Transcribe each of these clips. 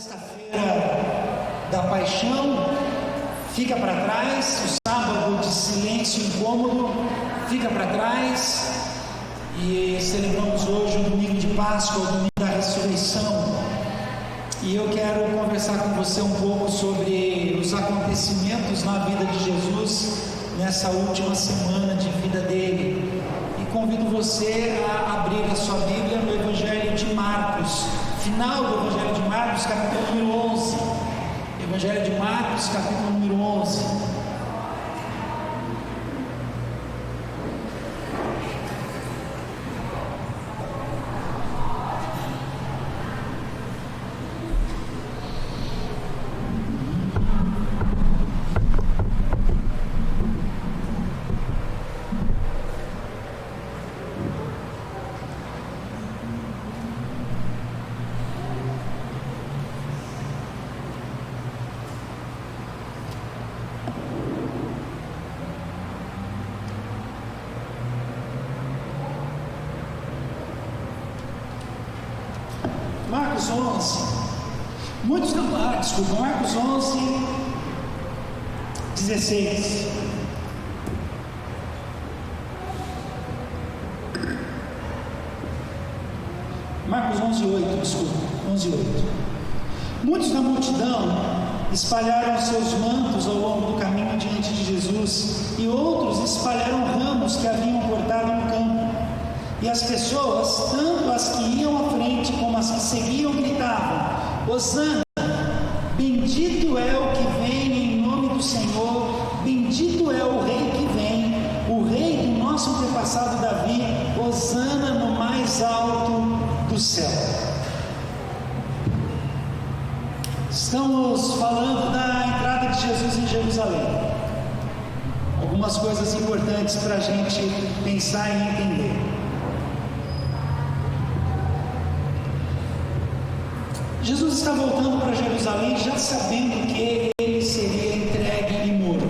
sexta-feira da paixão fica para trás, o sábado de silêncio incômodo fica para trás, e celebramos hoje o domingo de Páscoa, o domingo da ressurreição. E eu quero conversar com você um pouco sobre os acontecimentos na vida de Jesus nessa última semana de vida dele. E convido você a abrir a sua Bíblia no Evangelho de Marcos, final do Evangelho de Marcos, capítulo número 11. Evangelho de Marcos, capítulo número 11. Marcos 11, Marcos 11, 16. Marcos 11, 8. Muitos da multidão espalharam seus mantos ao longo do caminho diante de Jesus, e outros espalharam ramos que haviam cortado no campo. E as pessoas, tanto as que iam à frente como as que seguiam, gritavam: Hosana, bendito é o que vem em nome do Senhor, bendito é o rei que vem, o rei do nosso antepassado Davi, Hosana no mais alto do céu. Estamos falando da entrada de Jesus em Jerusalém. Algumas coisas importantes para a gente pensar e entender. Jesus está voltando para Jerusalém já sabendo que ele seria entregue e morto.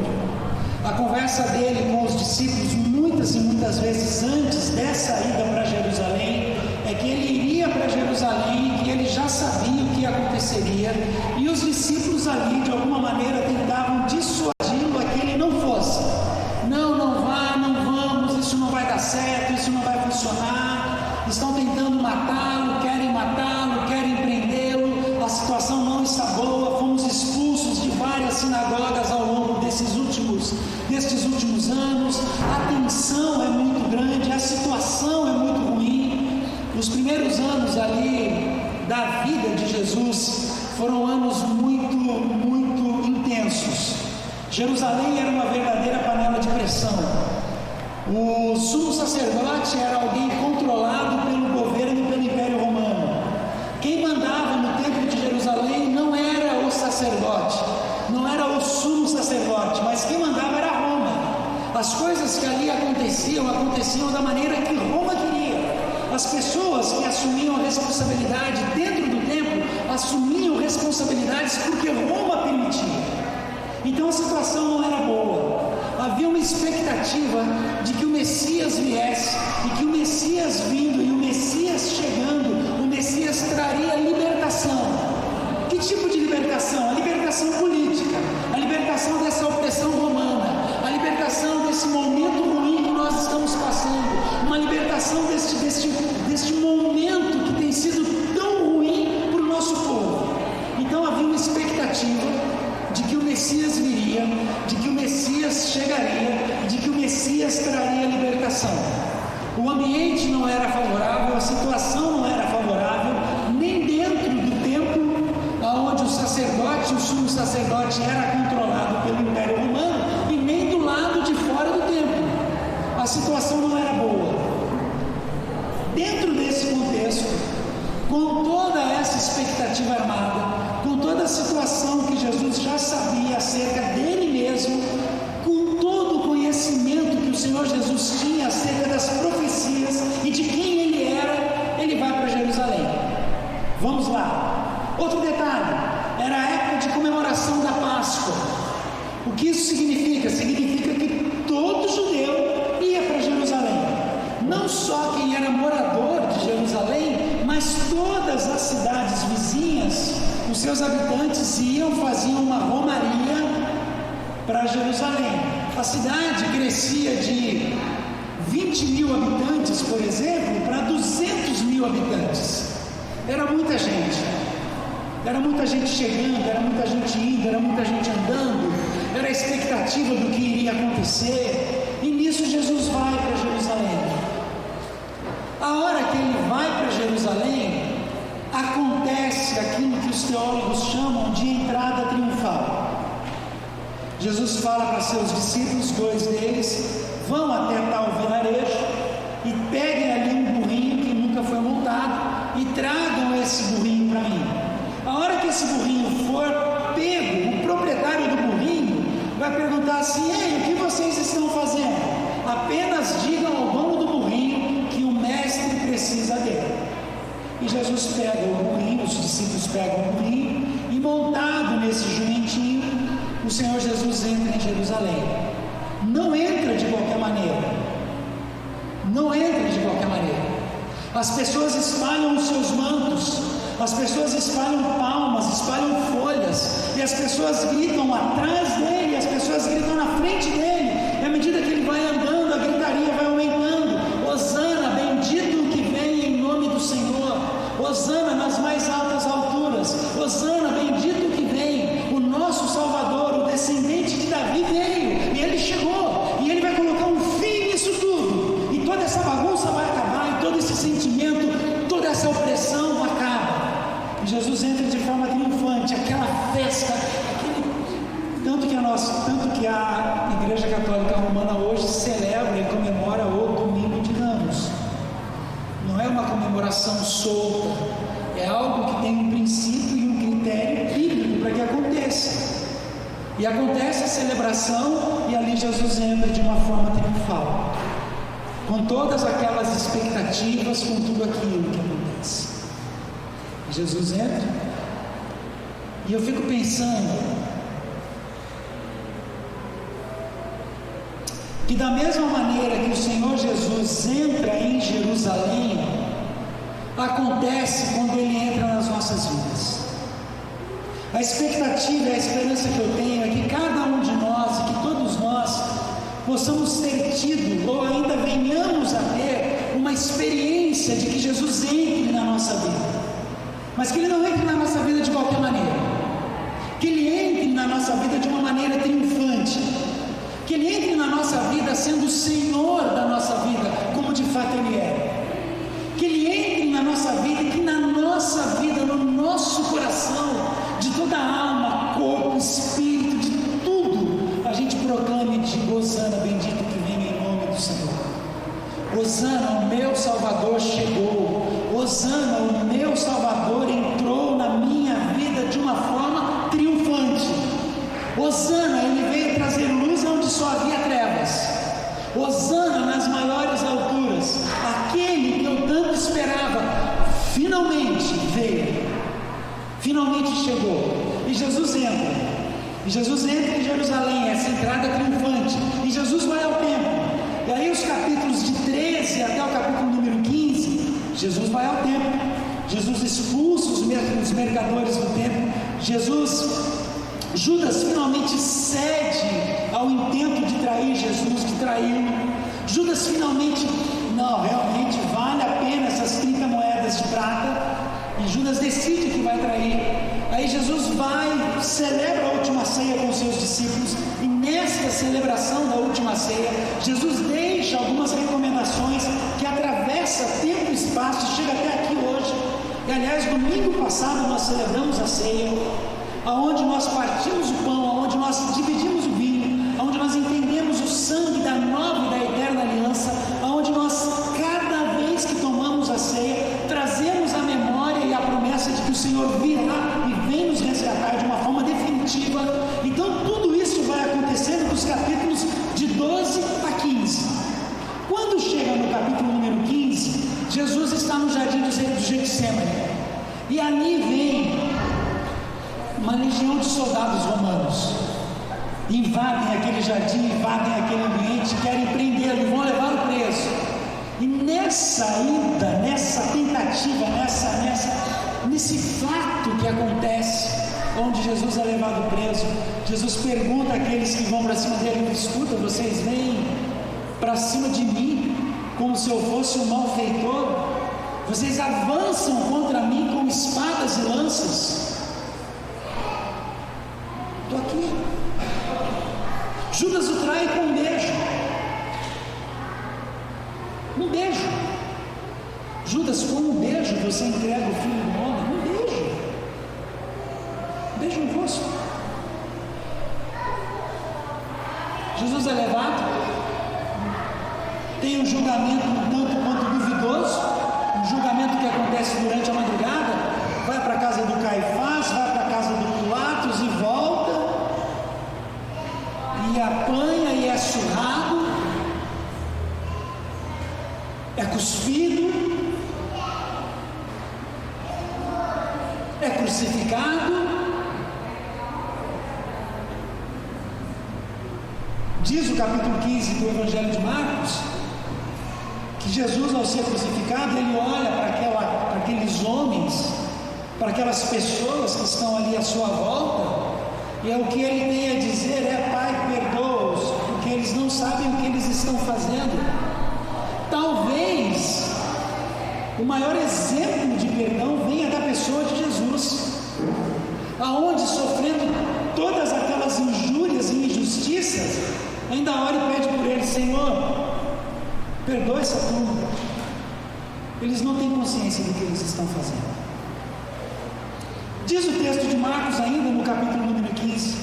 A conversa dele com os discípulos muitas e muitas vezes antes dessa ida para Jerusalém é que ele iria para Jerusalém, que ele já sabia o que aconteceria, e os discípulos ali de alguma maneira tentavam dissuadi-lo a que ele não fosse. Não vá, não vamos, isso não vai dar certo, isso não vai funcionar, estão tentando matá-lo, querem prendê-lo, a situação não está boa, fomos expulsos de várias sinagogas ao longo destes últimos anos, a tensão é muito grande, a situação é muito ruim. Os primeiros anos ali da vida de Jesus foram anos muito intensos. Jerusalém era uma verdadeira panela de pressão. O sumo sacerdote era alguém controlado pelo governo e pelo Império Romano. Quem mandava no templo de Jerusalém não era o sacerdote, não era o sumo sacerdote, mas quem mandava era Roma. As coisas que ali aconteciam da maneira que Roma queria. As pessoas que assumiam a responsabilidade dentro do templo assumiam responsabilidades porque Roma permitia. Então a situação não era boa. Havia uma expectativa de que o Messias viesse, e que o Messias vindo e o Messias chegando, o Messias traria libertação. Que tipo de libertação? A libertação política, a libertação dessa opressão romana, a libertação desse momento ruim que nós estamos passando, uma libertação deste momento que tem sido tão ruim para o nosso povo. Então havia uma expectativa de que o Messias viria, de que o Messias chegaria, de que o Messias traria libertação. O ambiente não era favorável, a situação não era favorável, nem dentro do templo, onde o sacerdote, o sumo sacerdote, era controlado pelo Império Romano, e nem do lado de fora do templo. A situação não era boa. Dentro desse contexto, com toda essa expectativa armada, com toda a situação que Jesus já sabia acerca dele mesmo, com todo o conhecimento que o Senhor Jesus tinha acerca das profecias e de quem ele era, ele vai para Jerusalém. Vamos lá. Outro detalhe, era a época de comemoração da Páscoa. O que isso significa? Significa que todo judeu ia para Jerusalém. Não só quem era morador de Jerusalém, mas todas as cidades vizinhas, os seus habitantes faziam uma romaria para Jerusalém. A cidade crescia de 20 mil habitantes, por exemplo, para 200 mil habitantes. Era muita gente chegando, era muita gente indo, era muita gente andando, era a expectativa do que iria acontecer. E nisso Jesus vai para Jerusalém. A hora que ele vai para Jerusalém, acontece aquilo que os teólogos chamam de entrada triunfal. Jesus fala para seus discípulos, 2 deles, vão até tal vilarejo e peguem ali um burrinho que nunca foi montado e tragam esse burrinho para mim. A hora que esse burrinho for pego, o proprietário do burrinho vai perguntar assim: ei, o que vocês estão fazendo? Apenas digam ao dono do burrinho que o mestre precisa dele. E Jesus pega o burrinho, os discípulos pegam o burrinho, e montado nesse jumentinho, o Senhor Jesus entra em Jerusalém. Não entra de qualquer maneira. As pessoas espalham os seus mantos, as pessoas espalham palmas, espalham folhas, e as pessoas gritam atrás dele, as pessoas gritam na frente dele, e à medida que ele vai andando, a gritaria vai aumentando: Hosana, bendito o que vem em nome do Senhor, Hosana nas mais altas alturas, Hosana, bendito o que vem, o nosso Salvador, o descendente de Davi veio, e ele chegou, e ele vai colocar um fim nisso tudo, e toda essa bagunça vai acabar, e todo esse sentimento, toda essa opressão acaba. E Jesus entra de forma triunfante, aquela festa, tanto que a Igreja Católica Romana hoje celebra e comemora o Domingo de Ramos. Não é uma comemoração solta, é algo que tem um princípio e um critério bíblico para que aconteça. E acontece a celebração, e ali Jesus entra de uma forma triunfal, com todas aquelas expectativas, com tudo aquilo que acontece. Jesus entra, e eu fico pensando que da mesma maneira que o Senhor Jesus entra em Jerusalém, acontece quando Ele entra nas nossas vidas. A expectativa e a esperança que eu tenho é que cada um de nós, e que todos nós, possamos ter tido, ou ainda venhamos a ter, uma experiência de que Jesus entre na nossa vida. Mas que Ele não entre na nossa vida de qualquer maneira, que Ele entre na nossa vida de uma maneira triunfante, que Ele entre na nossa vida sendo o Senhor da nossa vida, como de fato Ele é, que Ele entre na nossa vida e que na nossa vida, no nosso coração, de toda a alma, corpo, espírito, de tudo, a gente proclame de Hosana, bendito que vem em nome do Senhor. Hosana, o meu Salvador chegou. Hosana, o meu Salvador entrou na minha vida de uma forma triunfante. Hosana, Ele veio trazer luz onde só havia trevas. Hosana nas maiores alturas. Aquele que eu tanto esperava, finalmente veio. Finalmente chegou. E Jesus entra. E Jesus entra em Jerusalém, essa entrada triunfante. E Jesus vai ao templo. E aí os capítulos de 13 até o capítulo número 15, Jesus vai ao templo, Jesus expulsa os mercadores do templo, Judas finalmente cede ao intento de trair Jesus, de traí-lo. Judas finalmente, não, realmente vale a pena essas 30 moedas de prata, e Judas decide que vai trair. Aí Jesus vai, celebra a última ceia com os seus discípulos, e nesta celebração da última ceia, Jesus deixa algumas recomendações que atravessa tempo e espaço e chega até aqui hoje. E aliás, domingo passado nós celebramos a ceia, aonde nós partimos o pão, aonde nós dividimos o vinho, aonde nós entendemos o sangue da nova e da eterna aliança, aonde nós, cada vez que tomamos a ceia, trazemos a memória e a promessa de que o Senhor virá e vem nos resgatar de uma forma definitiva. Então tudo isso vai acontecendo dos capítulos de 12 a 15. Quando chega no capítulo número 15, Jesus está no jardim do Getsemane, e ali vem uma legião de soldados romanos, invadem aquele jardim, invadem aquele ambiente, querem prendê-lo, vão levá-lo preso. E nessa ida, nessa tentativa, nesse fato que acontece, onde Jesus é levado preso. Jesus pergunta àqueles que vão para cima dele: escuta, vocês vêm para cima de mim como se eu fosse um malfeitor? Vocês avançam contra mim com espadas e lanças? Estou aqui. Judas o trai com um beijo. Um beijo. Judas, com um beijo você entrega o Filho do Homem? Um beijo. Um beijo no rosto. Jesus é levado. Tem um julgamento um tanto quanto duvidoso. Um julgamento que acontece durante a madrugada. Vai para a casa do Caifás, vai para a casa do Pilatos e volta. E apanha e é surrado. É cuspido. É crucificado. Diz o capítulo 15 do Evangelho de Marcos que Jesus, ao ser crucificado, ele olha para aqueles homens, para aquelas pessoas que estão ali à sua volta, e o que ele tem a dizer é: Pai, perdoa-os, porque eles não sabem o que eles estão fazendo. Talvez o maior exemplo de perdão venha da pessoa de Jesus, aonde, sofrendo todas aquelas injúrias e injustiças, ainda ora e pede por ele: Senhor, perdoa essa turma, eles não têm consciência do que eles estão fazendo. Diz o texto de Marcos ainda no capítulo número 15,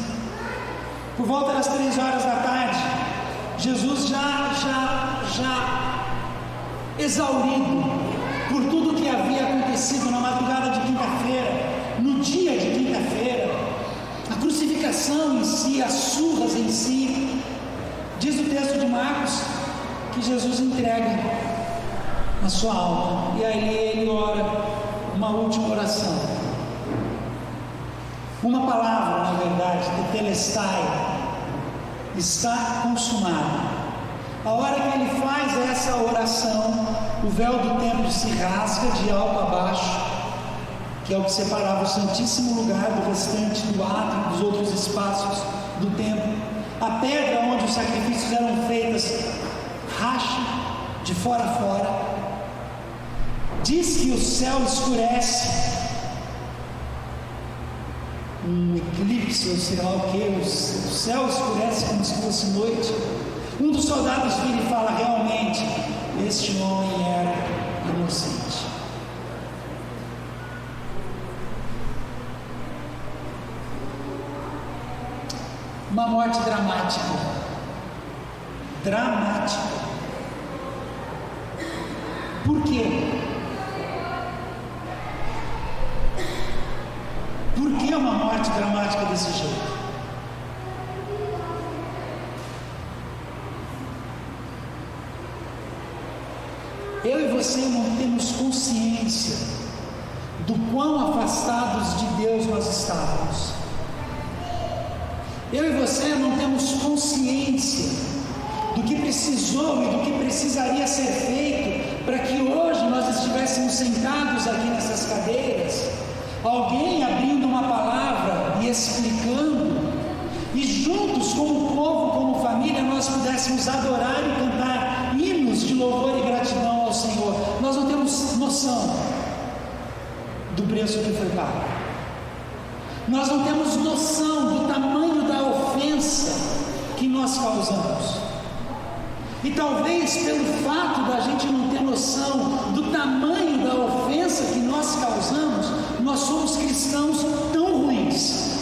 por volta das 3 horas da tarde, Jesus já exaurido por tudo que havia acontecido na madrugada de quinta-feira, no dia de quinta-feira, a crucificação em si, as surras em si, diz o texto de Marcos que Jesus entrega a sua alma, e aí ele ora uma última oração, uma palavra, na verdade, tetelestai, está consumado. A hora que ele faz essa oração, o véu do templo se rasga de alto a baixo, que é o que separava o Santíssimo Lugar do restante do átrio, dos outros espaços do templo. A pedra onde os sacrifícios eram feitos racha de fora a fora. Diz que o céu escurece, um eclipse, ou sei lá o que, o céu escurece como se fosse noite. Um dos soldados vira e fala: realmente, este homem era inocente. Uma morte dramática. Dramática. Por quê? Por que uma morte dramática desse jeito? Eu e você não temos consciência do quão afastados de Deus nós estávamos. Eu e você não temos consciência do que precisou e do que precisaria ser feito para que hoje nós estivéssemos sentados aqui nessas cadeiras, alguém abrindo uma palavra e explicando, e juntos como povo, como família, nós pudéssemos adorar e cantar hinos de louvor e gratidão ao Senhor. Nós não temos noção do preço que foi pago. Nós não temos noção do tamanho da ofensa que nós causamos. E talvez pelo fato da gente não ter noção do tamanho da ofensa que nós causamos, nós somos cristãos tão ruins.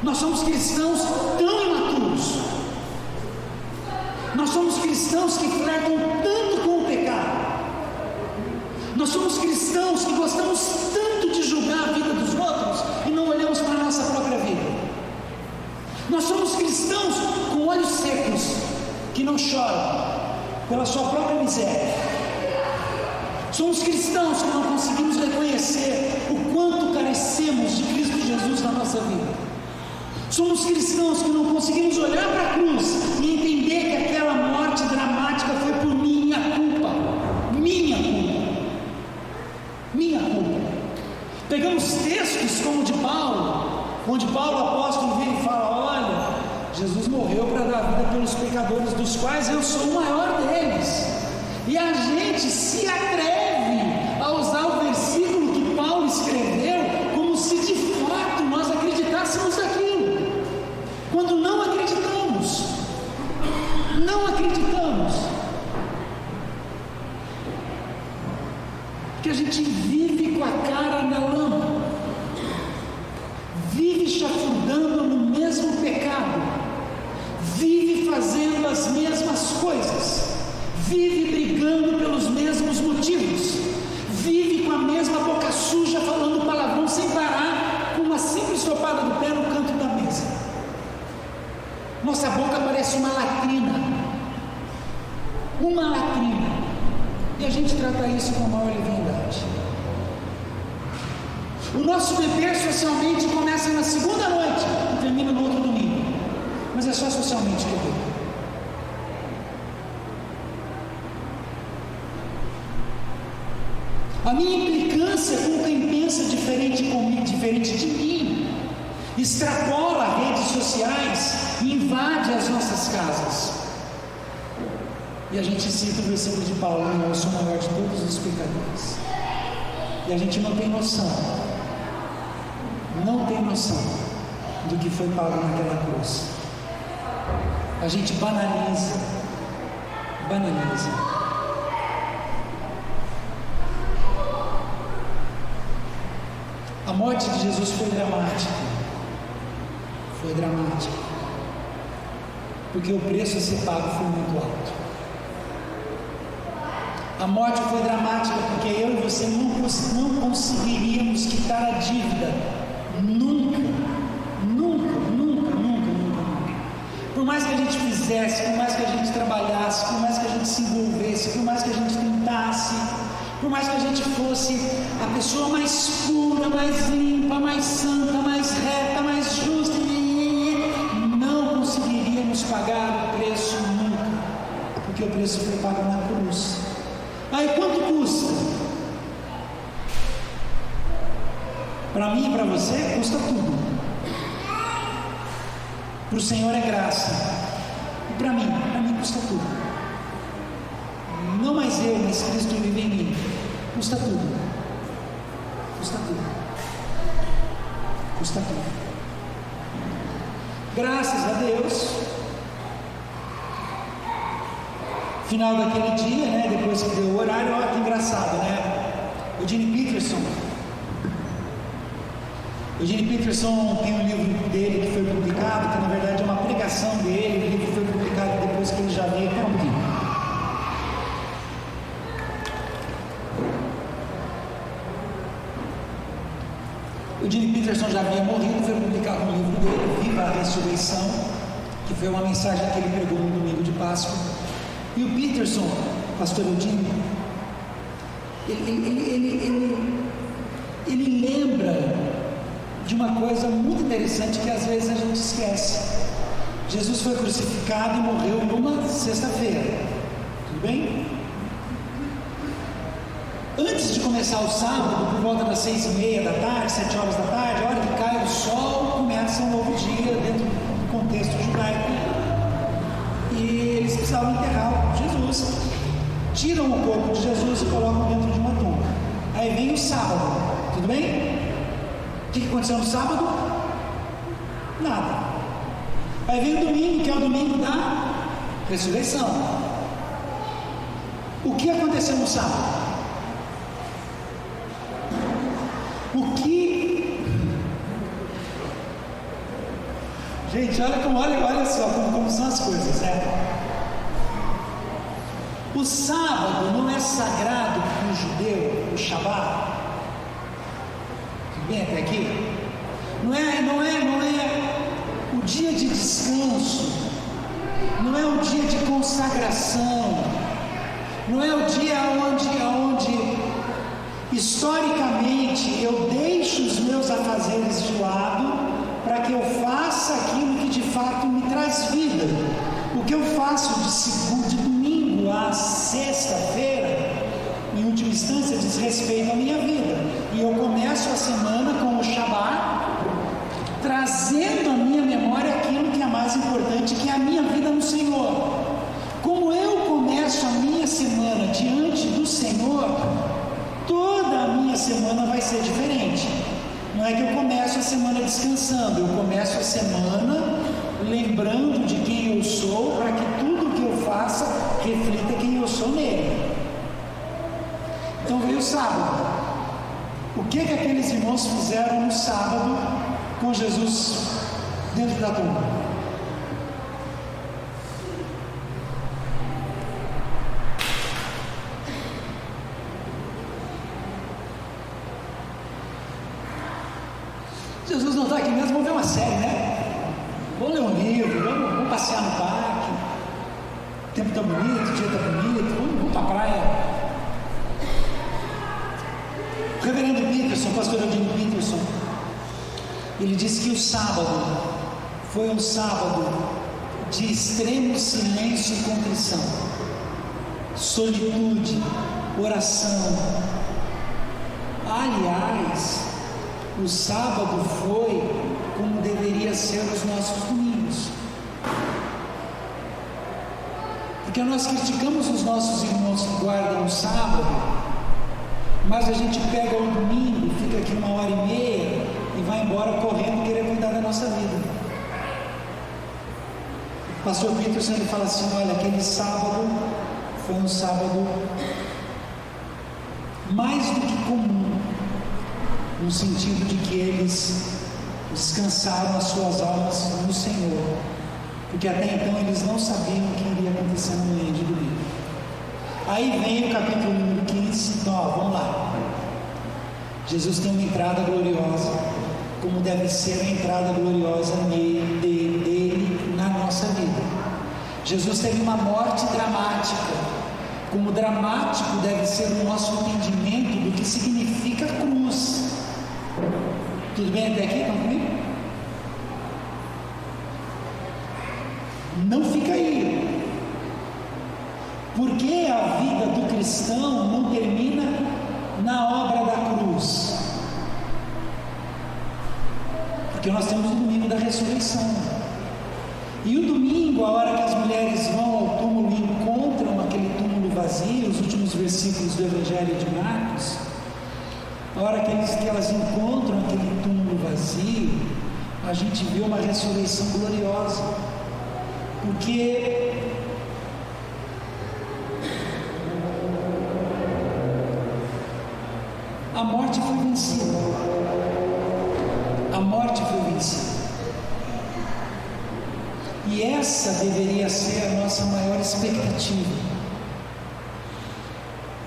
Nós somos cristãos tão imaturos. Nós somos cristãos que flertam tanto com o pecado. Nós somos cristãos que gostamos tanto de julgar a vida dos outros e não olhamos para a nossa própria vida. Nós somos cristãos com olhos secos, que não choram pela sua própria miséria. Somos cristãos que não conseguimos reconhecer o quanto carecemos de Cristo Jesus na nossa vida. Somos cristãos que não conseguimos olhar para a cruz e entender que aquela morte dramática foi por minha culpa. Minha culpa. Pegamos textos como o de Paulo, onde Paulo, apóstolo, vem e fala: olha, Jesus morreu para dar vida pelos pecadores, dos quais eu sou o maior deles. E a gente se atreve a usar o versículo que Paulo escreveu como se de fato nós acreditássemos naquilo, quando não acreditamos. Não acreditamos. Porque a gente vive com a cara na lama, vive chafurdando no mesmo pecado, vive fazendo as mesmas coisas, vive brigando pelos mesmos motivos, vive com a mesma boca suja, falando palavrão sem parar, com uma simples topada do pé no canto da mesa. Nossa boca parece uma latrina, e a gente trata isso com a maior leviandade. O nosso beber socialmente começa na segunda noite e termina no outro domingo, mas é só socialmente que eu bebo. A minha implicância com quem pensa diferente comigo, diferente de mim, extrapola redes sociais e invade as nossas casas. E a gente cita o versículo de Paulo: eu sou o maior de todos os pecadores. E a gente não tem noção do que foi pago naquela cruz. A gente banaliza. A morte de Jesus foi dramática, porque o preço a ser pago foi muito alto. A morte foi dramática porque eu e você não conseguiríamos quitar a dívida, nunca. Por mais que a gente fizesse, por mais que a gente trabalhasse, por mais que a gente se envolvesse, por mais que a gente tentasse, por mais que a gente fosse a pessoa mais pura, mais limpa, mais santa, mais reta, mais justa, não conseguiríamos pagar o preço nunca, porque o preço foi pago na cruz. Aí quanto custa? Para mim e para você custa tudo. Para o Senhor é graça. E para mim custa tudo. Não mais eu, mas Cristo vive em mim. Custa tudo. Graças a Deus. Final daquele dia, né, depois que deu o horário, olha que engraçado, né? O Eugene Peterson tem um livro dele que foi publicado, que na verdade é uma pregação dele. O livro foi publicado depois que ele já veio. Espera um pouquinho. O Eugene Peterson já havia morrido, foi publicado um livro dele, Viva a Ressurreição, que foi uma mensagem que ele pregou no domingo de Páscoa. E o Peterson, pastor Eugene, ele lembra de uma coisa muito interessante que às vezes a gente esquece. Jesus foi crucificado e morreu numa sexta-feira, tudo bem? Antes de começar o sábado, por volta das 6:30 da tarde, 7 horas da tarde, a hora que cai o sol, começa um novo dia dentro do contexto judaico. E eles precisavam enterrar Jesus. Tiram o corpo de Jesus e colocam dentro de uma tumba. Aí vem o sábado, tudo bem? O que aconteceu no sábado? Nada. Aí vem o domingo, que é o domingo da ressurreição. O que aconteceu no sábado? Gente, olha só como são as coisas, né? O sábado não é sagrado para o judeu, o Shabat. Tudo bem até aqui? Não é o dia de descanso, não é o dia de consagração, não é o dia onde historicamente eu deixo os meus afazeres de lado para que eu faça aquilo que de fato me traz vida. O que eu faço de domingo a sexta-feira, em última instância, diz respeito à minha vida. E eu começo a semana ser diferente. Não é que eu começo a semana descansando, eu começo a semana lembrando de quem eu sou, para que tudo que eu faça reflita quem eu sou nele. Então veio o sábado. O que aqueles irmãos fizeram no sábado com Jesus dentro da tumba? Jesus não está aqui mesmo, vamos ver uma série, né? Vamos ler um livro, vamos passear no parque. O tempo está bonito, o dia está bonito, vamos para a praia. O reverendo Peterson, pastor Eugênio Peterson, ele disse que o sábado foi um sábado de extremo silêncio e contrição, solitude, oração. Aliás, o sábado foi como deveria ser os nossos domingos, porque nós criticamos os nossos irmãos que guardam o sábado, mas a gente pega o domingo, fica aqui 1h30 e vai embora correndo querer cuidar da nossa vida. O pastor Peterson, ele fala assim: olha, aquele sábado foi um sábado mais do que comum, no sentido de que eles descansaram as suas almas no Senhor, porque até então eles não sabiam o que iria acontecer no meio de domingo. Aí vem o capítulo número 15, então vamos lá. Jesus tem uma entrada gloriosa, como deve ser a entrada gloriosa dele na nossa vida. Jesus teve uma morte dramática, como dramático deve ser o nosso entendimento do que significa cruz. Tudo bem até aqui? Estão comigo? Não fica aí. Porque a vida do cristão não termina na obra da cruz. Porque nós temos o domingo da ressurreição. E o domingo, a hora que as mulheres vão ao túmulo e encontram aquele túmulo vazio, os últimos versículos do Evangelho de Marcos, a hora que elas encontram aquele túmulo vazio, a gente vê uma ressurreição gloriosa. Porque a morte foi vencida. A morte foi vencida. E essa deveria ser a nossa maior expectativa.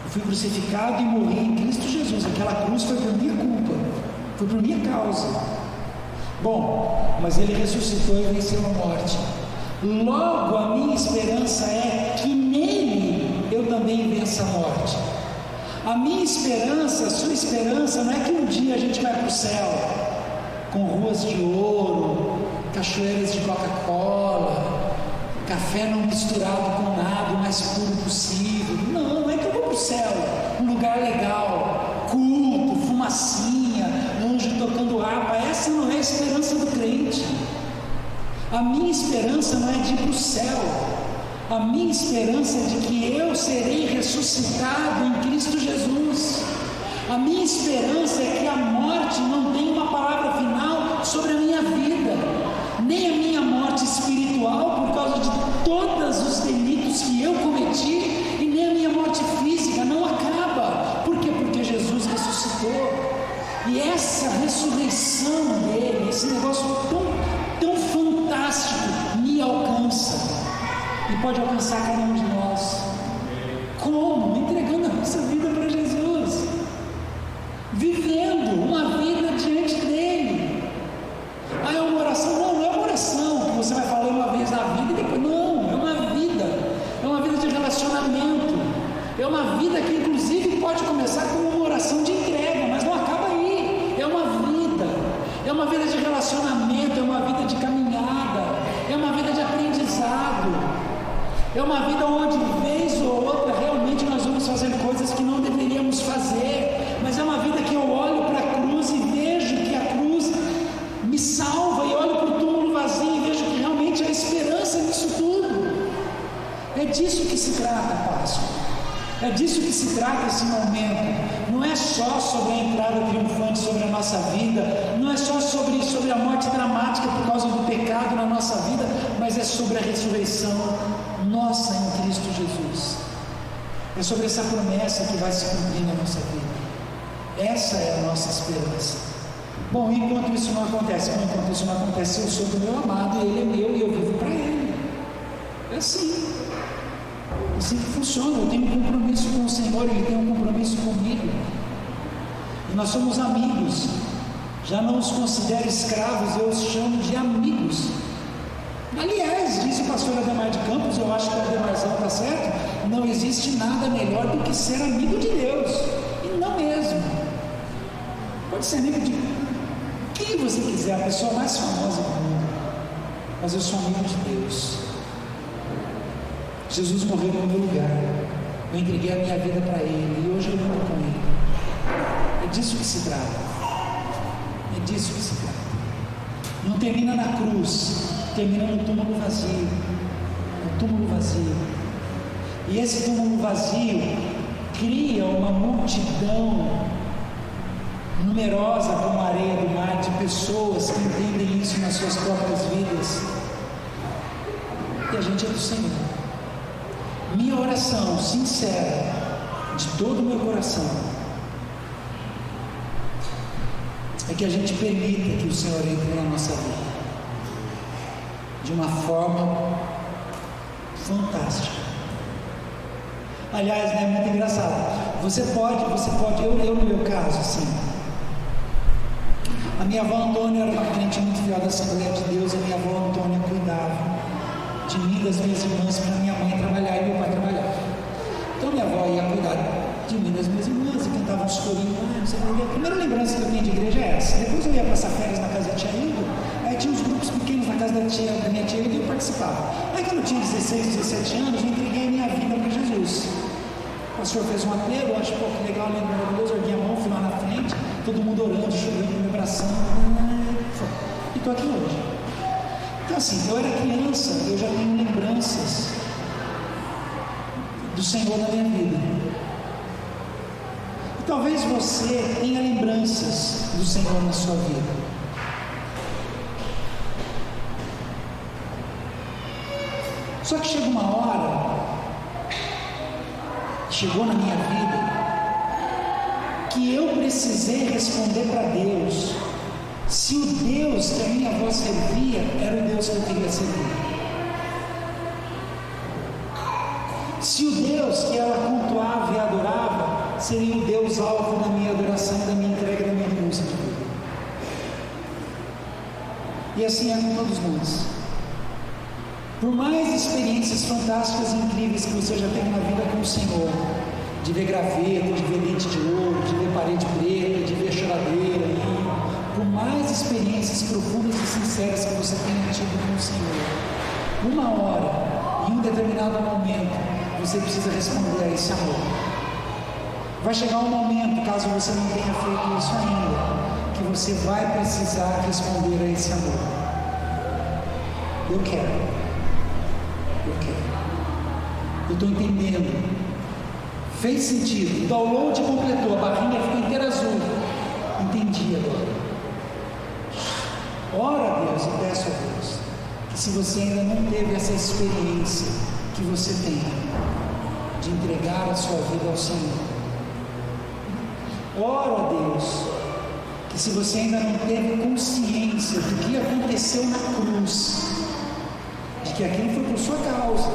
Eu fui crucificado e morri em Cristo Jesus. Aquela cruz foi por minha culpa, foi por minha causa. Bom, mas Ele ressuscitou e venceu a morte. Logo, a minha esperança é que nele eu também vença a morte. A minha esperança, a sua esperança, não é que um dia a gente vai para o céu com ruas de ouro, cachoeiras de Coca-Cola, café não misturado com nada, o mais puro possível. Não é que eu vou para o céu, um lugar legal, culto, fumacinha, anjo tocando harpa. Essa não é a esperança do crente. A minha esperança não é de ir para o céu. A minha esperança é de que eu serei ressuscitado em Cristo Jesus. A minha esperança é que a morte não tem uma palavra final sobre a minha vida, nem a minha morte espiritual por causa de todos os delitos que eu cometi, e nem a minha morte física não acaba. Por quê? Porque Jesus ressuscitou. E essa ressurreição dele, esse negócio tão fantástico, me alcança. E pode alcançar cada um de nós. Como? Entregando a nossa vida para Jesus, vivendo uma vida diante dele. É uma oração? Não é uma oração que você vai falar uma vez na vida e depois. Não, é uma vida de relacionamento, é uma vida que inclusive pode começar com uma oração de entrega, mas não acaba aí. É uma vida de relacionamento, é uma vida de caminhada, é uma vida de aprendizado. É uma vida onde, vez ou outra, realmente nós vamos fazer coisas que não deveríamos fazer, mas é uma vida que eu olho para a cruz e vejo que a cruz me salva, e olho para o túmulo vazio e vejo que realmente há esperança nisso tudo. É disso que se trata a Páscoa, é disso que se trata esse momento. Não é é só sobre a entrada triunfante sobre a nossa vida, não é só sobre a morte dramática por causa do pecado na nossa vida, mas é sobre a ressurreição nossa em Cristo Jesus. É sobre essa promessa que vai se cumprir na nossa vida. Essa é a nossa esperança. Bom, enquanto isso não acontece, eu sou do meu amado e ele é meu e eu vivo para ele. É assim. Assim que funciona. Eu tenho um compromisso com o Senhor, ele tem um compromisso comigo. E nós somos amigos. Já não os considero escravos, eu os chamo de amigos. Aliás, disse o pastor Ademar de Campos, eu acho que o Ademarzão está certo, não existe nada melhor do que ser amigo de Deus. E não mesmo. Pode ser amigo de quem você quiser, a pessoa mais famosa do mundo. Mas eu sou amigo de Deus. Jesus morreu no meu lugar. Eu entreguei a minha vida para Ele e hoje eu vivo com Ele. É disso que se trata. É disso que se trata. Não termina na cruz, termina no túmulo vazio. No túmulo vazio. E esse túmulo vazio cria uma multidão numerosa como a areia do mar de pessoas que entendem isso nas suas próprias vidas. E a gente é do Senhor. Minha oração sincera, de todo o meu coração, é que a gente permita que o Senhor entre na nossa vida de uma forma fantástica. Aliás, é muito engraçado. Você pode, eu no meu caso, assim, a minha avó Antônia era uma crente muito fiel da Assembleia de Deus, a minha avó Antônia cuidava de mim, das minhas irmãs, para minha mãe trabalhar e meu pai trabalhar. Então minha avó ia cuidar de mim, das minhas irmãs, e cantava uns corinhos, não sei o que. A primeira lembrança que eu tenho de igreja é essa. Depois eu ia passar férias na casa da tia Hilda, aí tinha uns grupos pequenos na casa da minha tia Hilda e eu participava. Aí quando eu tinha 16, 17 anos, eu entreguei a minha vida para Jesus. O pastor fez um apelo, eu acho, pô, que legal, lindo, maravilhoso, eu ergui a mão, fui lá na frente, todo mundo orando, chorando, me abraçando, e estou aqui hoje. Então assim, eu era criança, eu já tenho lembranças do Senhor na minha vida. E talvez você tenha lembranças do Senhor na sua vida. Só que chega uma hora, chegou na minha vida, que eu precisei responder para Deus se o Deus que a minha avó servia era o Deus que eu queria servir. Se o Deus que ela cultuava e adorava seria o Deus alvo da minha adoração, da minha entrega, da minha renúncia de vida. E assim é com todos nós. Por mais experiências fantásticas e incríveis que você já teve na vida com o Senhor, de ver graveto, de ver dente de ouro, de ver parede preta, de ver choradeira, por mais experiências profundas e sinceras que você tenha tido com o Senhor, uma hora, em um determinado momento, você precisa responder a esse amor. Vai chegar um momento, caso você não tenha feito isso ainda, que você vai precisar responder a esse amor. Eu quero. Eu estou entendendo. Fez sentido. O download completou. A barrinha ficou inteira azul. Entendi agora. Ora a Deus e peço a Deus que, se você ainda não teve essa experiência que você tem de entregar a sua vida ao Senhor, ora a Deus que, se você ainda não teve consciência do que aconteceu na cruz, de que aquilo foi por sua causa,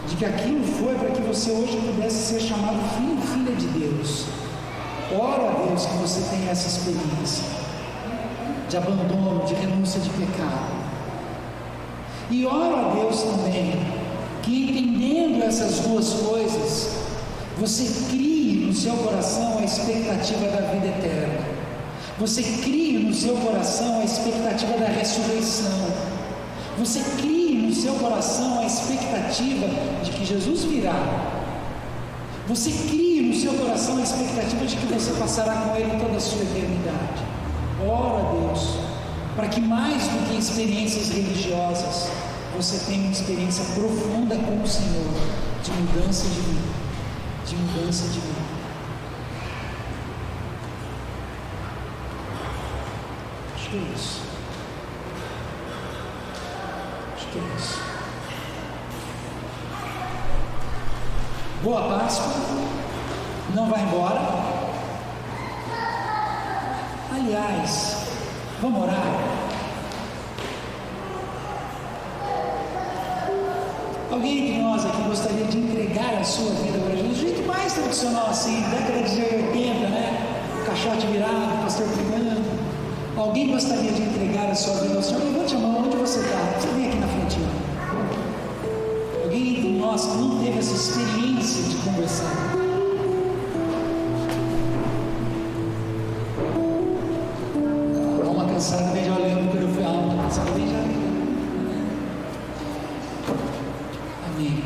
de que aquilo foi para que você hoje pudesse ser chamado filho e filha de Deus. Ora a Deus que você tenha essa experiência de abandono, de renúncia de pecado. E ora a Deus também que, entendendo essas duas coisas, você crie no seu coração a expectativa da vida eterna. Você crie no seu coração a expectativa da ressurreição. Você crie no seu coração a expectativa de que Jesus virá. Você crie no seu coração a expectativa de que você passará com Ele toda a sua eternidade. Ora a Deus, para que, mais do que experiências religiosas, você tenha uma experiência profunda com o Senhor, de mudança de vida, de mudança de vida. Acho que é isso. Acho que é isso. Boa Páscoa. Não vai embora. Aliás, vamos orar. Alguém de nós aqui gostaria de entregar a sua vida para Jesus? Do jeito mais tradicional assim, década de 80, né? O caixote virado, o pastor pregando. Alguém gostaria de entregar a sua vida ao Senhor? Levante a mão, onde você está? Você vem aqui na frente. Alguém de nós que não teve essa experiência de conversar? A alma cansada vem já olhando quando eu fui. A alma cansada vem já olhando. Amém.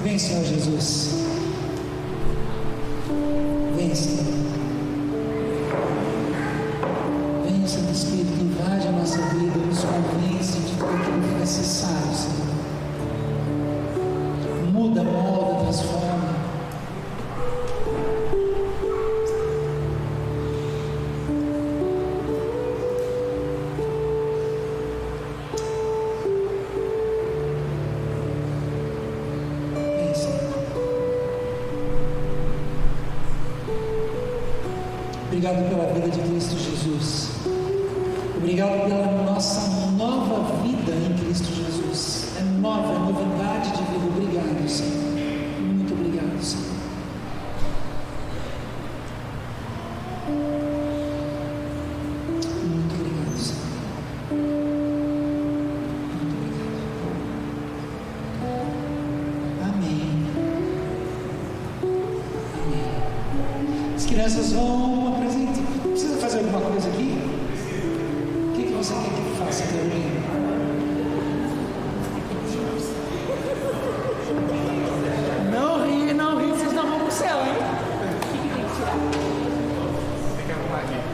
Vem, Senhor Jesus. Vem, Senhor. Vem, Santo Espírito, que invade a nossa vida, nos convence de tudo aquilo que é necessário, Senhor. Muda, molda, transforma. Obrigado pela vida de Cristo Jesus. Obrigado pela nossa nova vida em Cristo Jesus. É nova, é novidade de vida. Obrigado, Senhor. Muito obrigado, Senhor. Muito obrigado, Senhor. Muito obrigado. Amém. Amém. As crianças vão apresentar. Precisa fazer alguma coisa aqui? O que você quer que eu faça, Carolina? Não ri, vocês não vão pro céu, hein? Tem que arrumar aqui.